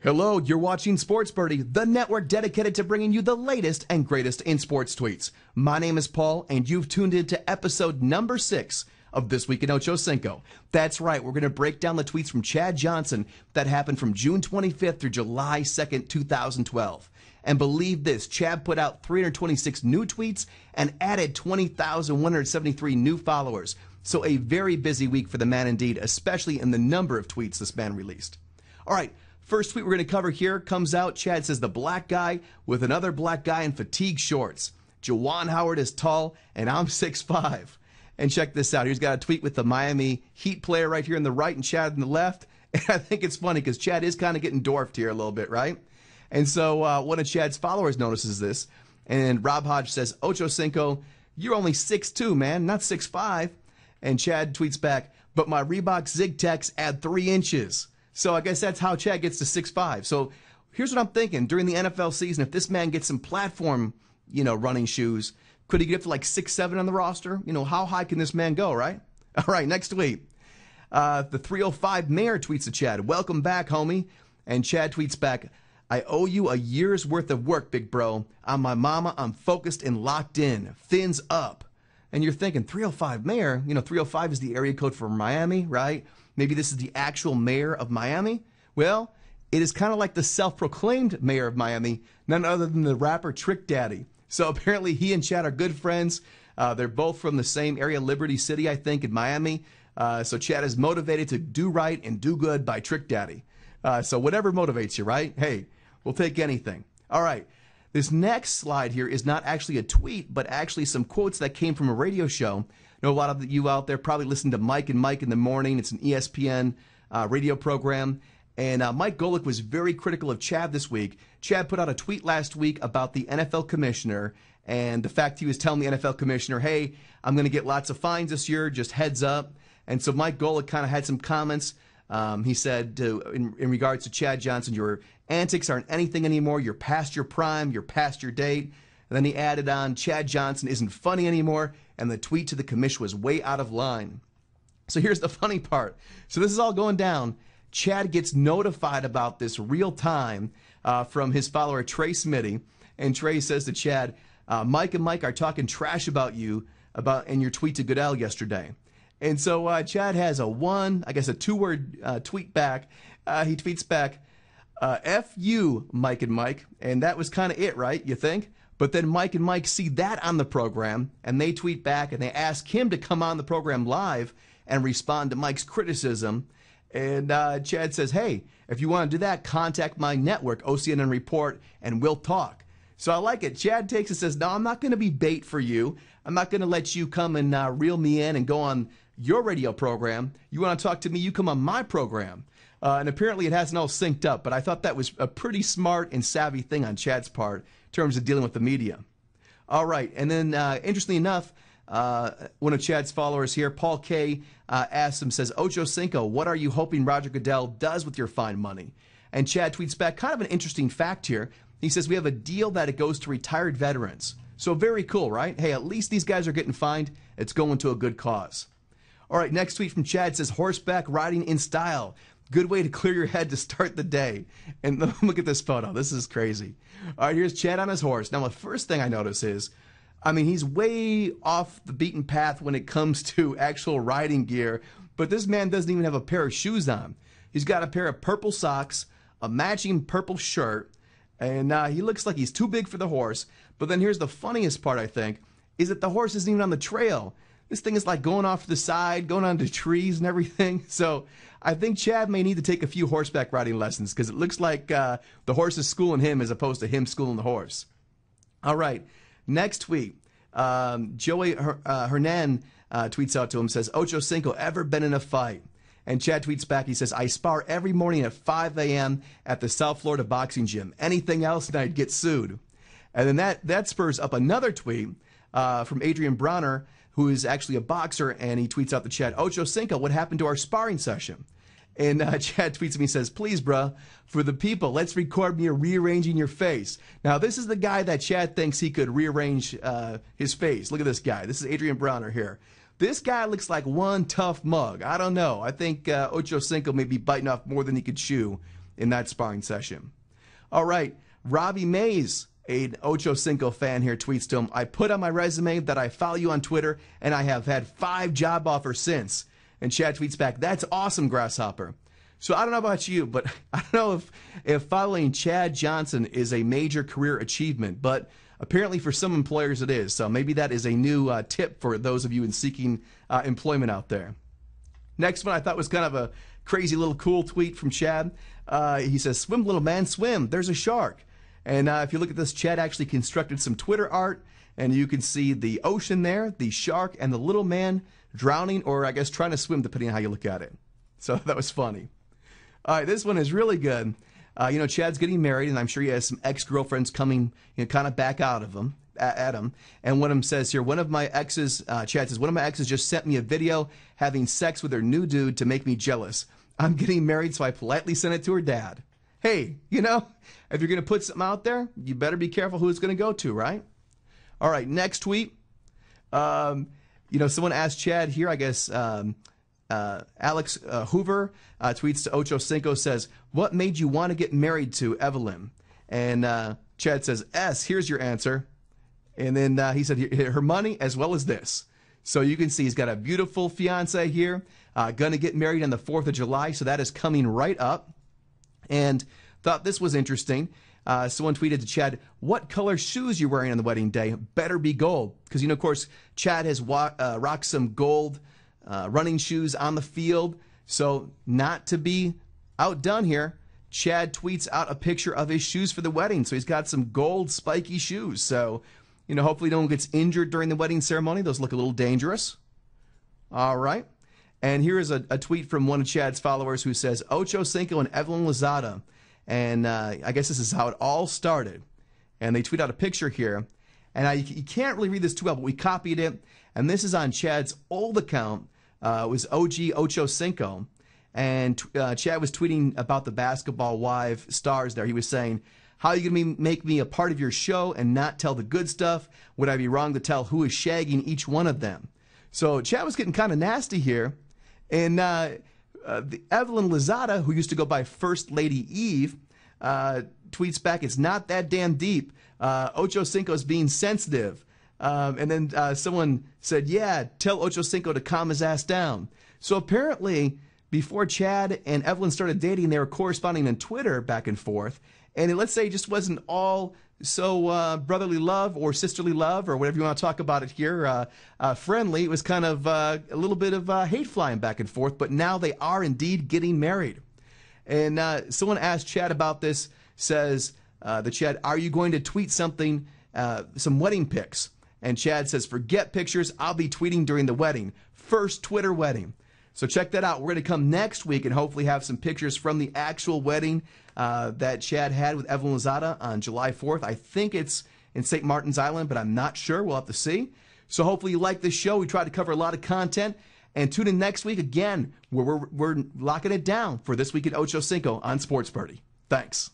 Hello, you're watching Sports Birdie, the network dedicated to bringing you the latest and greatest in sports tweets. My name is Paul, and you've tuned in to episode number 6 of This Week in Ocho Cinco. That's right, we're going to break down the tweets from Chad Johnson that happened from June 25th through July 2nd, 2012. And believe this, Chad put out 326 new tweets and added 20,173 new followers. So a very busy week for the man indeed, especially in the number of tweets this man released. All right. First tweet we're going to cover here comes out. Chad says, the black guy with another black guy in fatigue shorts. Juwan Howard is tall, and I'm 6'5". And check this out. He's got a tweet with the Miami Heat player right here on the right and Chad on the left. And I think it's funny because Chad is kind of getting dwarfed here a little bit, right? And so one of Chad's followers notices this. And Rob Hodge says, Ocho Cinco, you're only 6'2", man, not 6'5". And Chad tweets back, but my Reebok Zig Techs add 3 inches. So I guess that's how Chad gets to 6'5". So here's what I'm thinking. During the NFL season, if this man gets some platform, running shoes, could he get up to like 6'7" on the roster? How high can this man go, right? All right, next tweet. The 305 Mayor tweets to Chad, welcome back, homie. And Chad tweets back, I owe you a year's worth of work, big bro. I'm my mama. I'm focused and locked in. Fins up. And you're thinking, 305 Mayor? 305 is the area code for Miami, right? Maybe this is the actual mayor of Miami? Well, it is kind of like the self-proclaimed mayor of Miami, none other than the rapper Trick Daddy. So apparently he and Chad are good friends. They're both from the same area, Liberty City, I think, in Miami. So Chad is motivated to do right and do good by Trick Daddy. So whatever motivates you, right? Hey, we'll take anything. All right. This next slide here is not actually a tweet, but actually some quotes that came from a radio show. I know a lot of you out there probably listen to Mike and Mike in the morning. It's an ESPN radio program. And Mike Golick was very critical of Chad this week. Chad put out a tweet last week about the NFL commissioner and the fact he was telling the NFL commissioner, hey, I'm going to get lots of fines this year, just heads up. And so Mike Golick kind of had some comments. He said in regards to Chad Johnson, your antics aren't anything anymore. You're past your prime. You're past your date. And then he added on, Chad Johnson isn't funny anymore. And the tweet to the commission was way out of line. So here's the funny part. So this is all going down. Chad gets notified about this real time from his follower, Trey Smitty. And Trey says to Chad, Mike and Mike are talking trash about you in your tweet to Goodell yesterday. And so Chad has a 2-word tweet back. He tweets back, F you, Mike and Mike. And that was kind of it, right? You think? But then Mike and Mike see that on the program, and they tweet back, and they ask him to come on the program live and respond to Mike's criticism. And Chad says, hey, if you want to do that, contact my network, OCNN Report, and we'll talk. So I like it. Chad takes it and says, no, I'm not going to be bait for you. I'm not going to let you come and reel me in and go on your radio program. You want to talk to me, you come on my program. And apparently it hasn't all synced up, but I thought that was a pretty smart and savvy thing on Chad's part in terms of dealing with the media. All right, and then interestingly enough, one of Chad's followers here, Paul K., asks him, says, Ocho Cinco, what are you hoping Roger Goodell does with your fine money? And Chad tweets back, kind of an interesting fact here. He says, we have a deal that it goes to retired veterans. So very cool, right? Hey, at least these guys are getting fined. It's going to a good cause. All right, next tweet from Chad says, horseback riding in style. Good way to clear your head to start the day. And look at this photo. This is crazy. All right, here's Chad on his horse. Now, the first thing I notice is, he's way off the beaten path when it comes to actual riding gear. But this man doesn't even have a pair of shoes on. He's got a pair of purple socks, a matching purple shirt, and he looks like he's too big for the horse. But then here's the funniest part, I think, is that the horse isn't even on the trail. This thing is like going off to the side, going onto trees and everything. So I think Chad may need to take a few horseback riding lessons because it looks like the horse is schooling him as opposed to him schooling the horse. All right, next tweet. Joey Hernan tweets out to him, says, Ocho Cinco, ever been in a fight? And Chad tweets back, he says, I spar every morning at 5 a.m. at the South Florida boxing gym. Anything else and I'd get sued. And then that spurs up another tweet from Adrian Bronner, who is actually a boxer, and he tweets out to Chad, Ocho Cinco, what happened to our sparring session? And Chad tweets me, says, please, bruh, for the people, let's record me rearranging your face. Now, this is the guy that Chad thinks he could rearrange his face. Look at this guy. This is Adrian Bronner here. This guy looks like one tough mug. I don't know. I think Ocho Cinco may be biting off more than he could chew in that sparring session. All right, Robbie Mays, an Ocho Cinco fan here, tweets to him, I put on my resume that I follow you on Twitter, and I have had 5 job offers since. And Chad tweets back, that's awesome, Grasshopper. So I don't know about you, but I don't know if following Chad Johnson is a major career achievement, but apparently for some employers it is. So maybe that is a new tip for those of you in seeking employment out there. Next one I thought was kind of a crazy little cool tweet from Chad. He says, swim, little man, swim. There's a shark. And if you look at this, Chad actually constructed some Twitter art, and you can see the ocean there, the shark, and the little man drowning, or I guess trying to swim, depending on how you look at it. So that was funny. All right, this one is really good. Chad's getting married, and I'm sure he has some ex-girlfriends coming, kind of back out of him, at him. And one of them says here, one of my exes, Chad says, one of my exes just sent me a video having sex with her new dude to make me jealous. I'm getting married, so I politely sent it to her dad. Hey, if you're going to put something out there, you better be careful who it's going to go to, right? All right, next tweet. Someone asked Chad here, I guess, Alex Hoover tweets to Ocho Cinco, says, what made you want to get married to Evelyn? And Chad says, S, here's your answer. And then he said, her money as well as this. So you can see he's got a beautiful fiance here, going to get married on the 4th of July. So that is coming right up. And thought this was interesting. Someone tweeted to Chad, what color shoes you're wearing on the wedding day? Better be gold. Because, of course, Chad has rocked some gold running shoes on the field. So not to be outdone here, Chad tweets out a picture of his shoes for the wedding. So he's got some gold spiky shoes. So, hopefully no one gets injured during the wedding ceremony. Those look a little dangerous. All right. And here is a tweet from one of Chad's followers who says, Ocho Cinco and Evelyn Lozada. And I guess this is how it all started. And they tweet out a picture here. And you can't really read this too well, but we copied it. And this is on Chad's old account. It was OG Ocho Cinco. And Chad was tweeting about the Basketball Wife stars there. He was saying, how are you going to make me a part of your show and not tell the good stuff? Would I be wrong to tell who is shagging each one of them? So Chad was getting kind of nasty here. And the Evelyn Lozada, who used to go by First Lady Eve, tweets back, it's not that damn deep. Ocho Cinco's being sensitive. And then someone said, yeah, tell Ocho Cinco to calm his ass down. So apparently, before Chad and Evelyn started dating, they were corresponding on Twitter back and forth. And let's say it just wasn't all so brotherly love or sisterly love or whatever you want to talk about it here, friendly. It was kind of a little bit of hate flying back and forth, but now they are indeed getting married. And someone asked Chad about this, says, Chad, are you going to tweet something, some wedding pics? And Chad says, forget pictures, I'll be tweeting during the wedding. First Twitter wedding. So check that out. We're going to come next week and hopefully have some pictures from the actual wedding that Chad had with Evelyn Lozada on July 4th. I think it's in St. Martin's Island, but I'm not sure. We'll have to see. So hopefully you like this show. We try to cover a lot of content. And tune in next week again, where we're locking it down for This Week at Ocho Cinco on Sports Birdie. Thanks.